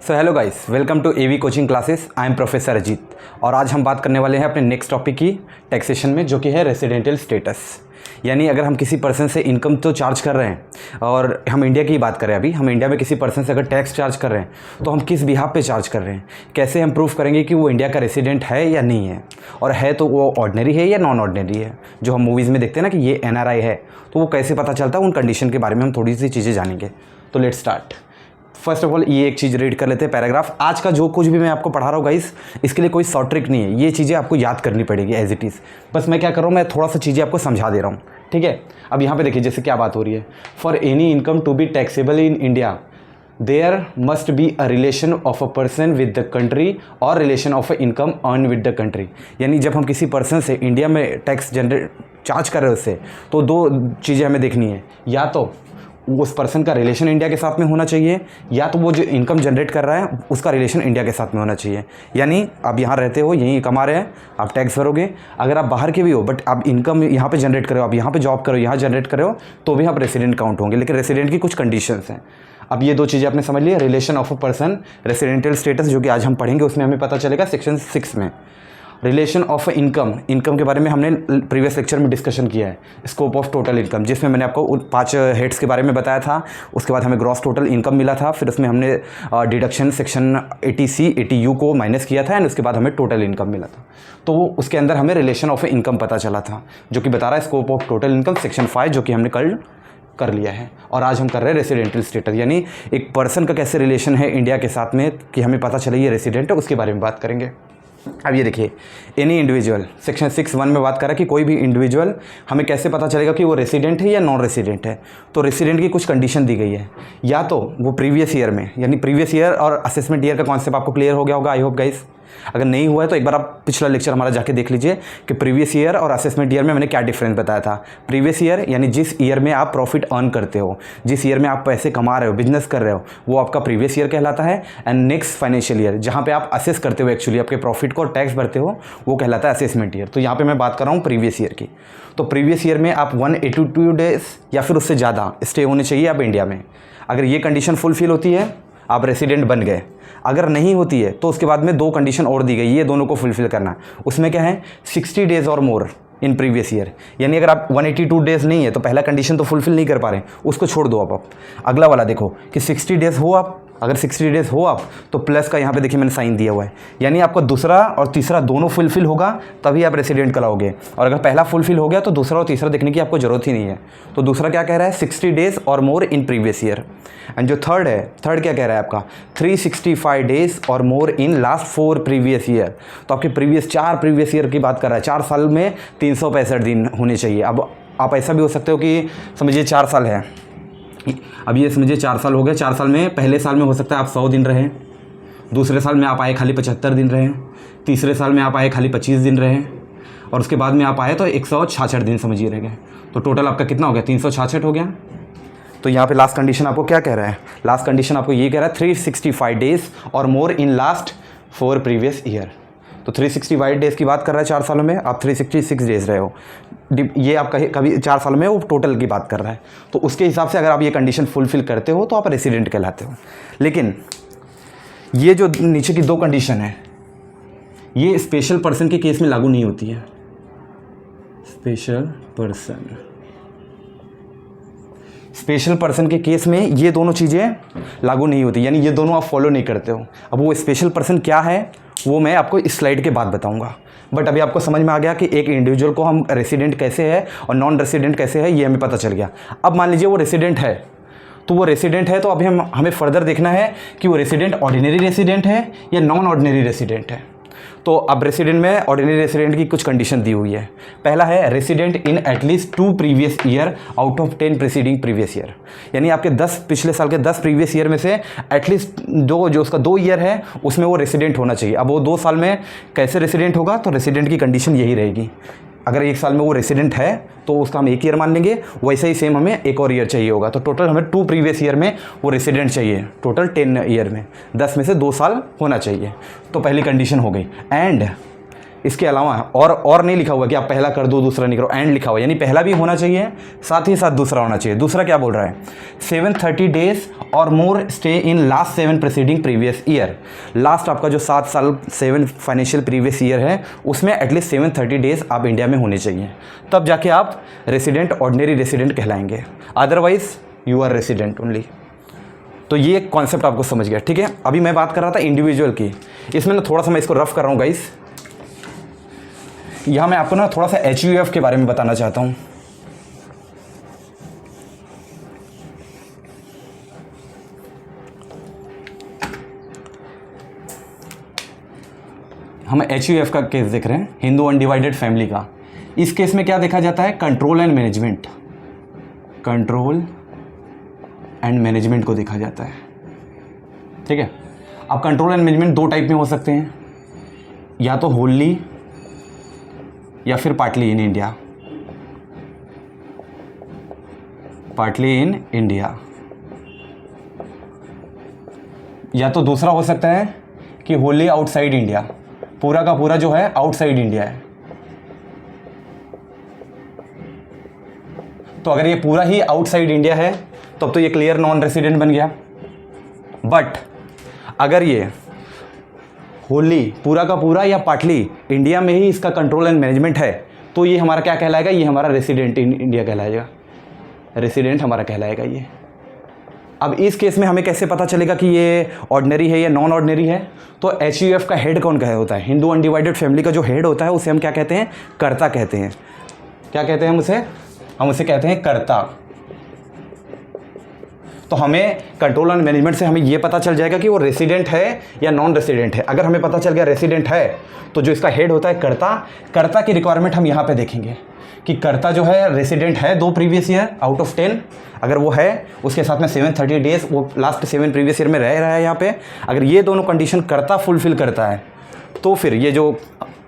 So hello guys, welcome to AV coaching classes. I am professor Ajit और आज हम बात करने वाले हैं अपने नेक्स्ट टॉपिक की टैक्सेशन में, जो कि है रेसिडेंशियल स्टेटस। यानी अगर हम किसी पर्सन से इनकम तो चार्ज कर रहे हैं और हम इंडिया की बात करें, अभी हम इंडिया में किसी पर्सन से अगर टैक्स चार्ज कर रहे हैं तो हम किस बिहाफ पे चार्ज कर रहे हैं, कैसे हम प्रूफ करेंगे कि वो इंडिया का रेसिडेंट है या नहीं है, और है तो वो ऑर्डिनरी है या नॉन ऑर्डिनरी है। जो हम मूवीज़ में देखते हैं ना कि ये एनआरआई है, तो वो कैसे पता चलता है, उन कंडीशन के बारे में हम थोड़ी सी चीज़ें जानेंगे। तो let's start. First of all ये एक चीज़ रीड कर लेते हैं, पैराग्राफ। आज का जो कुछ भी मैं आपको पढ़ा रहा हूँ गाइस, इसके लिए कोई शॉर्ट ट्रिक नहीं है, ये चीज़ें आपको याद करनी पड़ेगी एज इट इज़। बस मैं क्या कर रहा हूँ, मैं थोड़ा सा चीज़ें आपको समझा दे रहा हूँ, ठीक है। अब यहाँ पे देखिए जैसे क्या बात हो रही है। For any income to be taxable in India there must be a relation of a person with the country और relation of a income earn with the country. यानी जब हम किसी पर्सन से इंडिया में टैक्स जनरेट चार्ज कर रहे हैं उससे, तो दो चीज़ें हमें देखनी है। या तो उस पर्सन का रिलेशन इंडिया के साथ में होना चाहिए, या तो वो जो इनकम जनरेट कर रहा है उसका रिलेशन इंडिया के साथ में होना चाहिए। यानी आप यहाँ रहते हो, यहीं कमा रहे हैं, आप टैक्स भरोगे। अगर आप बाहर के भी हो बट आप इनकम यहाँ पे जनरेट कर रहे हो, आप यहाँ पे जॉब करो, यहाँ जनरेट कर रहे हो, तो भी आप रेसिडेंट काउंट होंगे। लेकिन रेसिडेंट की कुछ कंडीशंस हैं। अब ये दो चीज़ें आपने समझ ली। Relation of a person, residential status, जो कि आज हम पढ़ेंगे, उसमें हमें पता चलेगा सेक्शन 6 में। रिलेशन ऑफ इनकम, इनकम के बारे में हमने प्रीवियस लेक्चर में डिस्कशन किया है। स्कोप ऑफ टोटल इनकम, जिसमें मैंने आपको 5 हेड्स के बारे में बताया था। उसके बाद हमें ग्रॉस टोटल इनकम मिला था, फिर उसमें हमने डिडक्शन सेक्शन 80C 80U को माइनस किया था, एंड उसके बाद हमें टोटल इनकम मिला था। तो उसके अंदर हमें रिलेशन ऑफ इनकम पता चला था, जो कि बता रहा है scope of total income section 5, जो कि हमने कल कर लिया है। और आज हम कर रहे हैं रेसिडेंशियल स्टेटस, यानी एक पर्सन का कैसे रिलेशन है इंडिया के साथ में कि हमें पता चले ये रेसिडेंट है, उसके बारे में बात करेंगे। अब ये देखिए, एनी इंडिविजुअल, सेक्शन 6(1) में बात कर रहा है कि कोई भी इंडिविजुअल, हमें कैसे पता चलेगा कि वो रेसिडेंट है या नॉन रेसिडेंट है। तो रेसिडेंट की कुछ कंडीशन दी गई है। या तो वो प्रीवियस ईयर में, यानी प्रीवियस ईयर और असेसमेंट ईयर का कॉन्सेप्ट आपको क्लियर हो गया होगा, आई होप गाइस। अगर नहीं हुआ है तो एक बार आप पिछला लेक्चर हमारा जाके देख लीजिए कि प्रीवियस ईयर और असेसमेंट ईयर में मैंने क्या डिफरेंस बताया था। प्रीवियस ईयर यानी जिस ईयर में आप प्रॉफिट अर्न करते हो, जिस ईयर में आप पैसे कमा रहे हो, बिजनेस कर रहे हो, वो आपका प्रीवियस ईयर कहलाता है। एंड नेक्स्ट फाइनेंशियल ईयर, जहाँ पे आप असेस करते हो एक्चुअली आपके प्रॉफिट को, टैक्स भरते हो, वो कहलाता है असेसमेंट ईयर। तो यहाँ पे मैं बात कर रहा हूँ प्रीवियस ईयर की। तो प्रीवियस ईयर में आप 182 डेज या फिर उससे ज़्यादा स्टे होने चाहिए आप इंडिया में। अगर ये कंडीशन फुलफिल होती है, आप रेसिडेंट बन गए। अगर नहीं होती है तो उसके बाद में 2 कंडीशन और दी गई, ये दोनों को फुलफिल करना है। उसमें क्या है, 60 डेज और मोर इन प्रीवियस ईयर। यानी अगर आप 182 डेज नहीं है तो पहला कंडीशन तो फुलफिल नहीं कर पा रहे, उसको छोड़ दो आप। अगला वाला देखो कि 60 डेज हो आप, अगर 60 डेज हो आप तो प्लस का यहाँ पे देखिए मैंने साइन दिया हुआ है। यानी आपका दूसरा और तीसरा दोनों फुलफिल होगा तभी आप रेसिडेंट कहलाओगे। और अगर पहला फुलफिल हो गया तो दूसरा और तीसरा देखने की आपको ज़रूरत ही नहीं है। तो दूसरा क्या कह रहा है, 60 डेज और मोर इन प्रीवियस ईयर। एंड जो थर्ड है, थर्ड क्या कह रहा है आपका, 365 डेज और मोर इन लास्ट 4 प्रीवियस ईयर। तो आपके प्रीवियस 4 प्रीवियस ईयर की बात कर रहा है। 4 साल में 365 दिन होने चाहिए। अब आप ऐसा भी हो सकते हो कि समझिए 4 साल है, अब ये समझिए 4 साल हो गए। 4 साल में पहले साल में हो सकता है आप 100 दिन रहें, दूसरे साल में आप आए खाली 75 दिन रहें, तीसरे साल में आप आए खाली 25 दिन रहें, और उसके बाद में आप आए तो 166 दिन समझिए रह गए। तो टोटल आपका कितना हो गया, 366 हो गया। तो यहाँ पे लास्ट कंडीशन आपको क्या कह रहा है, लास्ट कंडीशन आपको ये कह रहा है 365 डेज और मोर इन लास्ट 4 प्रीवियस ईयर। तो 365 डेज़ की बात कर रहा है 4 सालों में, आप 366 डेज़ रहे हो। ये आप कभी 4 सालों में वो टोटल की बात कर रहा है। तो उसके हिसाब से अगर आप ये कंडीशन फुलफिल करते हो तो आप रेसिडेंट कहलाते हो। लेकिन ये जो नीचे की 2 कंडीशन है, ये स्पेशल पर्सन के केस में लागू नहीं होती है। स्पेशल पर्सन के केस में ये दोनों चीज़ें लागू नहीं होती, यानी ये दोनों आप फॉलो नहीं करते हो। अब वो स्पेशल पर्सन क्या है वो मैं आपको इस स्लाइड के बाद बताऊंगा। बट अभी आपको समझ में आ गया कि एक इंडिविजुअल को हम रेसिडेंट कैसे है और नॉन रेसिडेंट कैसे है, ये हमें पता चल गया। अब मान लीजिए वो रेसिडेंट है, तो वो रेसिडेंट है तो अभी हमें फर्दर देखना है कि वो रेसिडेंट ऑर्डिनरी रेसिडेंट है या नॉन ऑर्डिनरी रेसिडेंट है। तो अब रेसिडेंट में ऑर्डिनरी रेसिडेंट की कुछ कंडीशन दी हुई है। पहला है resident in at least 2 previous year out of 10 preceding previous year. यानी आपके 10 पिछले साल के 10 प्रीवियस ईयर में से एटलीस्ट जो उसका 2 ईयर है उसमें वो रेसिडेंट होना चाहिए। अब वो 2 साल में कैसे रेसिडेंट होगा, तो रेसिडेंट की कंडीशन यही रहेगी। अगर 1 साल में वो रेसिडेंट है तो उसका हम 1 ईयर मान लेंगे, वैसे ही सेम हमें 1 और ईयर चाहिए होगा। तो टोटल हमें 2 प्रीवियस ईयर में वो रेसिडेंट चाहिए, टोटल 10 ईयर में 10 में से 2 साल होना चाहिए। तो पहली कंडीशन हो गई। एंड इसके अलावा और नहीं लिखा हुआ कि आप पहला कर दो दूसरा नहीं करो, एंड लिखा हुआ, यानी पहला भी होना चाहिए साथ ही साथ दूसरा होना चाहिए। दूसरा क्या बोल रहा है, 730 डेज और मोर stay in last 7 preceding previous year. Last आपका जो 7 साल 7 फाइनेंशियल प्रीवियस ईयर है उसमें एटलीस्ट 730 डेज आप इंडिया में होने चाहिए, तब जाके आप रेसिडेंट, ऑर्डिनरी रेसिडेंट कहलाएंगे। Otherwise you are resident only. तो ये कॉन्सेप्ट आपको समझ गया, ठीक है। अभी मैं बात कर रहा था इंडिविजुअल की, इसमें ना थोड़ा सा मैं इसको रफ कर रहा हूँ गाइस। यहाँ मैं आपको ना थोड़ा सा HUF के बारे में बताना चाहता हूँ। हम HUF का केस देख रहे हैं, हिंदू अनडिवाइडेड फैमिली का। इस केस में क्या देखा जाता है, control and management, control and management को देखा जाता है, ठीक है। अब कंट्रोल एंड मैनेजमेंट दो टाइप में हो सकते हैं, या तो होली या फिर partly in India, partly in India. या तो दूसरा हो सकता है कि होली आउटसाइड इंडिया, पूरा का पूरा जो है आउटसाइड इंडिया है। तो अगर ये पूरा ही आउटसाइड इंडिया है तब तो ये क्लियर नॉन रेसिडेंट बन गया। बट अगर ये होली पूरा का पूरा या पार्टली इंडिया में ही इसका कंट्रोल एंड मैनेजमेंट है तो ये हमारा क्या कहलाएगा, ये हमारा रेसिडेंट इन इंडिया कहलाएगा, रेसिडेंट हमारा कहलाएगा ये। अब इस केस में हमें कैसे पता चलेगा कि ये ऑर्डिनरी है या नॉन ऑर्डिनरी है, तो HUF का हेड कौन कहे होता है, हिंदू अनडिवाइडेड फैमिली का जो हेड होता है उसे हम क्या कहते हैं, कर्ता कहते हैं। क्या कहते हैं हम उसे कहते हैं कर्ता। तो हमें कंट्रोल एंड मैनेजमेंट से हमें ये पता चल जाएगा कि वो रेसिडेंट है या नॉन रेसिडेंट है। अगर हमें पता चल गया रेसिडेंट है तो जो इसका हेड होता है कर्ता की रिक्वायरमेंट हम यहाँ पे देखेंगे कि कर्ता जो है रेसिडेंट है 2 प्रीवियस ईयर आउट ऑफ 10, अगर वो है उसके साथ में 730 डेज वो लास्ट 7 प्रीवियस ईयर में रह रहा है यहाँ पे, अगर ये दोनों कंडीशन कर्ता फुलफिल करता है तो फिर ये जो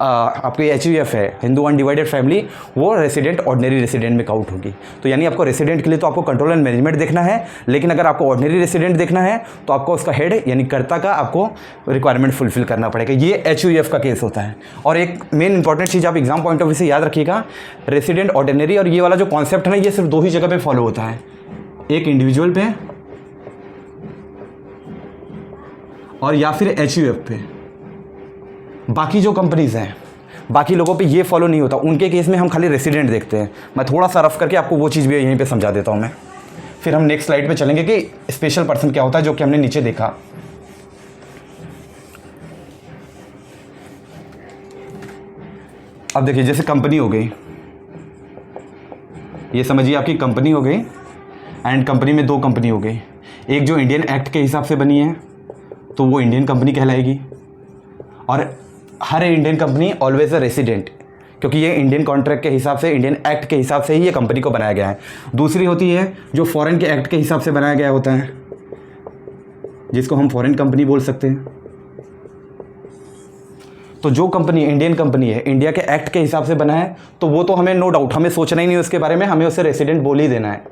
आपकी HUF है हिंदू अनडिवाइडेड फैमिली, वो रेसिडेंट ऑर्डिनरी रेसिडेंट में काउंट होगी। तो यानी आपको रेसिडेंट के लिए तो आपको कंट्रोल एंड मैनेजमेंट देखना है, लेकिन अगर आपको ऑर्डिनरी रेसिडेंट देखना है तो आपको उसका हेड यानी कर्ता का आपको रिक्वायरमेंट फुलफिल करना पड़ेगा। ये HUF का केस होता है। और एक मेन इंपॉर्टेंट चीज़ आप एग्जाम पॉइंट ऑफ व्यू से याद रखिएगा, रेसिडेंट, ऑर्डिनरी और ये वाला जो कॉन्सेप्ट है ना, ये सिर्फ 2 ही जगह पर फॉलो होता है, एक इंडिविजुअल पे और या फिर HUF पे। बाकी जो कंपनीज़ हैं, बाकी लोगों पे ये फॉलो नहीं होता, उनके केस में हम खाली रेसिडेंट देखते हैं। मैं थोड़ा सा रफ करके आपको वो चीज़ भी यहीं पे समझा देता हूँ मैं, फिर हम नेक्स्ट स्लाइड पे चलेंगे कि स्पेशल पर्सन क्या होता है, जो कि हमने नीचे देखा। अब देखिए जैसे कंपनी हो गई, ये समझिए आपकी कंपनी हो गई, एंड कंपनी में 2 कंपनी हो गई। एक जो इंडियन एक्ट के हिसाब से बनी है तो वो इंडियन कंपनी कहलाएगी, और हर Indian company always a resident, क्योंकि ये इंडियन कॉन्ट्रैक्ट के हिसाब से, इंडियन एक्ट के हिसाब से ही ये कंपनी को बनाया गया है। दूसरी होती है जो फॉरेन के एक्ट के हिसाब से बनाया गया होता है, जिसको हम फॉरेन कंपनी बोल सकते हैं। तो जो कंपनी इंडियन कंपनी है, इंडिया के एक्ट के हिसाब से बना है, तो वो तो हमें नो डाउट, हमें सोचना ही नहीं उसके बारे में, हमें उसे रेसिडेंट बोल ही देना है,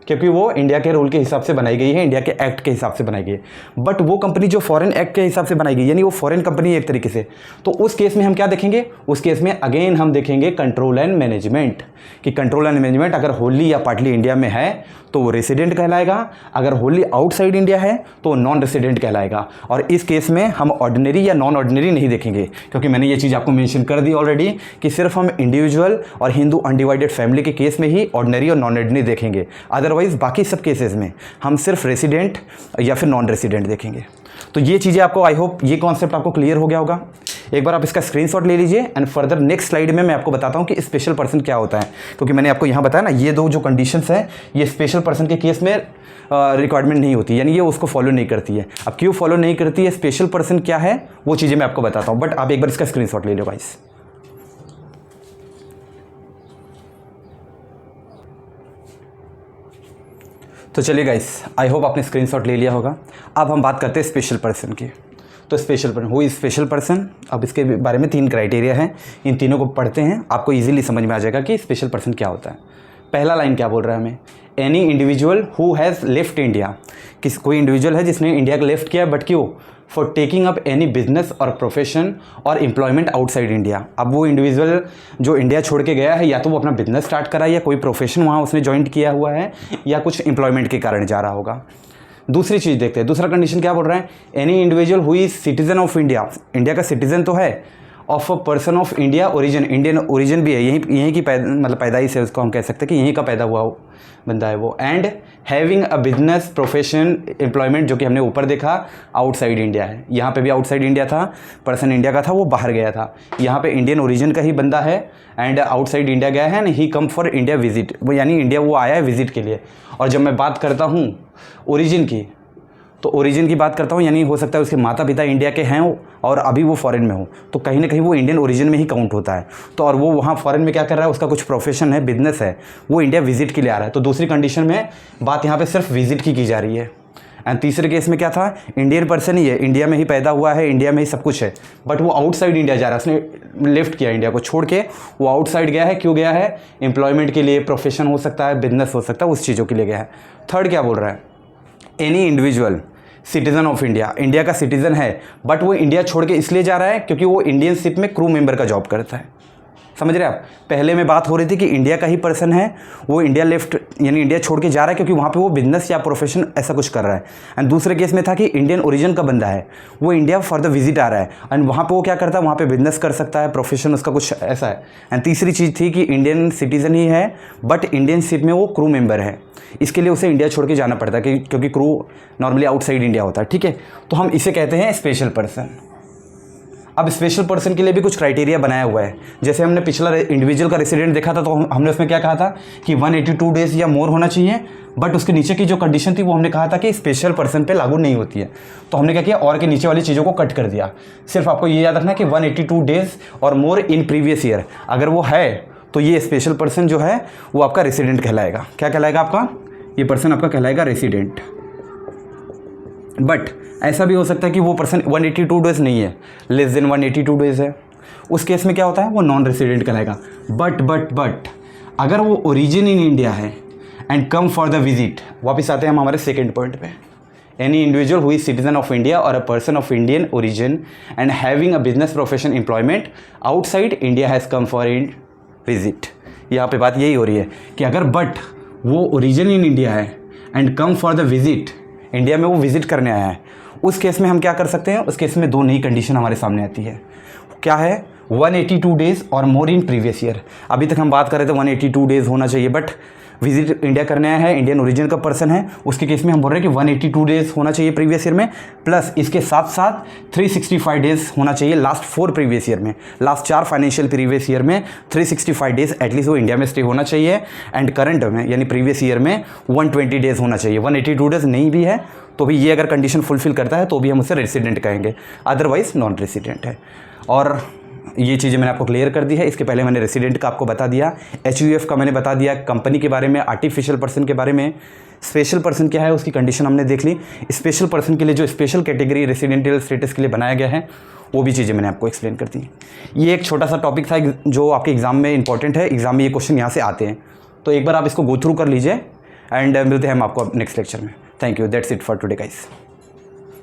क्योंकि वो इंडिया के रूल के हिसाब से बनाई गई है, इंडिया के एक्ट के हिसाब से बनाई गई है। बट वो कंपनी जो फॉरेन एक्ट के हिसाब से बनाई गई, यानी वो फॉरेन कंपनी है एक तरीके से, तो उस केस में हम क्या देखेंगे, उस केस में अगेन हम देखेंगे कंट्रोल एंड मैनेजमेंट, कि कंट्रोल एंड मैनेजमेंट अगर होली या पार्टली इंडिया में है तो वो रेसिडेंट कहलाएगा, अगर होली आउटसाइड इंडिया है तो नॉन रेसिडेंट कहलाएगा। और इस केस में हम ऑर्डिनरी या नॉन ऑर्डिनरी नहीं देखेंगे, क्योंकि मैंने ये चीज़ आपको मेंशन कर दी ऑलरेडी कि सिर्फ हम इंडिविजुअल और हिंदू अनडिवाइडेड फैमिली के केस में ही ऑर्डिनरी और नॉन ऑर्डिनरी देखेंगे। अदरवाइज बाकी सब केसेस में हम सिर्फ रेसिडेंट या फिर नॉन रेसिडेंट देखेंगे। तो ये चीज़ें आपको, आई होप ये कॉन्सेप्ट आपको क्लियर हो गया होगा। एक बार आप इसका स्क्रीनशॉट ले लीजिए, एंड फर्दर नेक्स्ट स्लाइड में मैं आपको बताता हूँ कि स्पेशल पर्सन क्या होता है, क्योंकि मैंने आपको यहाँ बताया ना, ये 2 जो कंडीशंस हैं ये स्पेशल पर्सन के केस में रिक्वायरमेंट नहीं होती, यानी ये उसको फॉलो नहीं करती है। अब क्यों फॉलो नहीं करती है, स्पेशल पर्सन क्या है, वो चीज़ें मैं आपको बताता हूँ, बट आप एक बार इसका स्क्रीनशॉट ले लो गाइस। तो चलिए गाइस, आई होप आपने स्क्रीनशॉट ले लिया होगा। अब हम बात करते हैं स्पेशल पर्सन की। तो special person, who is special person, अब इसके बारे में 3 क्राइटेरिया हैं, इन तीनों को पढ़ते हैं, आपको इजीली समझ में आ जाएगा कि स्पेशल पर्सन क्या होता है। पहला लाइन क्या बोल रहा है हमें, any individual who has left India, कोई इंडिविजुअल है जिसने इंडिया को लेफ्ट किया, बट क्यों, for taking up any business और प्रोफेशन और एम्प्लॉयमेंट आउटसाइड इंडिया। अब वो इंडिविजुअल जो इंडिया छोड़ के गया है, या तो वो अपना बिजनेस स्टार्ट करा है या कोई प्रोफेशन वहाँ उसने ज्वाइन किया हुआ है या कुछ एम्प्लॉयमेंट के कारण जा रहा होगा। दूसरी चीज़ देखते हैं, दूसरा कंडीशन क्या बोल रहा है, any individual who is citizen of India, India का सिटीजन तो है, of a person of India origin, Indian origin भी है, यहीं की मतलब पैदाइश है, उसको हम कह सकते हैं कि यहीं का पैदा हुआ बंदा है वो, and having a business profession employment, जो कि हमने ऊपर देखा आउटसाइड इंडिया है, यहाँ पे भी आउटसाइड इंडिया था, पर्सन इंडिया का था, वो बाहर गया था, यहाँ पे इंडियन ओरिजिन का ही बंदा है एंड आउटसाइड इंडिया गया है, and he come for India visit, वो यानी इंडिया वो आया है विजिट के लिए। और जब मैं बात करता हूँ ओरिजिन की, तो ओरिजिन की बात करता हूँ, यानी हो सकता है उसके माता पिता इंडिया के हैं और अभी वो फॉरेन में हो, तो कहीं ना कहीं वो इंडियन ओरिजिन में ही काउंट होता है। तो और वो वहाँ फॉरेन में क्या कर रहा है, उसका कुछ प्रोफेशन है, बिजनेस है, वो इंडिया विजिट के लिए आ रहा है। तो दूसरी कंडीशन में बात यहाँ पे सिर्फ विजिट की जा रही है। एंड तीसरे केस में क्या था, इंडियन पर्सन ही है, इंडिया में ही पैदा हुआ है, इंडिया में ही सब कुछ है, बट वो आउटसाइड इंडिया जा रहा है, उसने लेफ्ट किया इंडिया को छोड़ के, वो आउटसाइड गया है। क्यों गया है, एम्प्लॉयमेंट के लिए, प्रोफेशन हो सकता है, बिजनेस हो सकता है, उस चीज़ों के लिए गया है। थर्ड क्या बोल रहा है, any individual citizen of India, India का सिटीजन है बट वो इंडिया छोड़ के इसलिए जा रहा है क्योंकि वो इंडियन शिप में क्रू मेंबर का जॉब करता है। समझ रहे हैं आप, पहले में बात हो रही थी कि इंडिया का ही पर्सन है, वो इंडिया लेफ्ट यानी इंडिया छोड़ के जा रहा है क्योंकि वहाँ पे वो बिजनेस या प्रोफेशन ऐसा कुछ कर रहा है। एंड दूसरे केस में था कि इंडियन ओरिजिन का बंदा है, वो इंडिया फॉर द विजिट आ रहा है एंड वहाँ पे वो क्या करता है, वहाँ पे बिजनेस कर सकता है, प्रोफेशन उसका कुछ ऐसा है। एंड तीसरी चीज़ थी कि इंडियन सिटीजन ही है बट इंडियन शिप में वो क्रू मेंबर है, इसके लिए उसे इंडिया छोड़ के जाना पड़ता है क्योंकि क्रू नॉर्मली आउटसाइड इंडिया होता है। ठीक है, तो हम इसे कहते हैं स्पेशल पर्सन। अब स्पेशल पर्सन के लिए भी कुछ क्राइटेरिया बनाया हुआ है। जैसे हमने पिछला इंडिविजुअल का रेसिडेंट देखा था, तो हमने उसमें क्या कहा था कि 182 डेज या मोर होना चाहिए, बट उसके नीचे की जो कंडीशन थी वो हमने कहा था कि स्पेशल पर्सन पे लागू नहीं होती है। तो हमने क्या किया, और के नीचे वाली चीज़ों को कट कर दिया। सिर्फ आपको ये याद रखना है कि 182 डेज और मोर इन प्रीवियस ईयर अगर वो है तो ये स्पेशल पर्सन जो है वो आपका रेसिडेंट कहलाएगा। क्या कहलाएगा आपका, ये पर्सन आपका कहलाएगा रेसिडेंट। बट ऐसा भी हो सकता है कि वो पर्सन 182 डेज नहीं है, लेस देन 182 डेज है, उस केस में क्या होता है, वो नॉन रेसिडेंट कहलाएगा। बट अगर वो ओरिजिन इन इंडिया है and come for the visit, वापस आते हैं हम हमारे सेकेंड पॉइंट पे, any individual who is citizen of India और a person of Indian origin and having a business profession employment outside India has come for in visit. यहाँ पे बात यही हो रही है कि अगर बट वो ओरिजिन इन इंडिया है and come for the visit, India में वो विजिट करने आया है, उस केस में हम क्या कर सकते हैं, उस केस में दो नई कंडीशन हमारे सामने आती है। क्या है, 182 डेज और मोर इन प्रीवियस ईयर। अभी तक हम बात कर रहे थे 182 डेज होना चाहिए, बट विजिट इंडिया करने आया है, इंडियन ओरिजिन का पर्सन है, उसके केस में हम बोल रहे हैं कि 182 डेज होना चाहिए प्रीवियस ईयर में, प्लस इसके साथ साथ 365 डेज होना चाहिए लास्ट 4 प्रीवियस ईयर में, लास्ट 4 फाइनेंशियल प्रीवियस ईयर में 365 डेज एटलीस्ट वो इंडिया में स्टे होना चाहिए। एंड करंट में यानी प्रीवियस ईयर में 120 डेज होना चाहिए। 182 डेज नहीं भी है तो भी ये अगर कंडीशन फुलफिल करता है तो भी हम उसे रेसिडेंट कहेंगे, अदरवाइज नॉन रेसिडेंट है। और ये चीज़ें मैंने आपको क्लियर कर दी है। इसके पहले मैंने रेसिडेंट का आपको बता दिया, HUF का मैंने बता दिया, कंपनी के बारे में, आर्टिफिशियल पर्सन के बारे में, स्पेशल पर्सन क्या है उसकी कंडीशन हमने देख ली। स्पेशल पर्सन के लिए जो स्पेशल कैटेगरी रेसिडेंशियल स्टेटस के लिए बनाया गया है वो भी चीज़ें मैंने आपको एक्सप्लेन कर दी। ये एक छोटा सा टॉपिक था जो आपके एग्जाम में इंपॉर्टेंट है, एग्जाम में ये क्वेश्चन यहाँ से आते हैं, तो एक बार आप इसको गो थ्रू कर लीजिए एंड मिलते हैं हम आपको नेक्स्ट लेक्चर में। Thank you, that's it for today guys.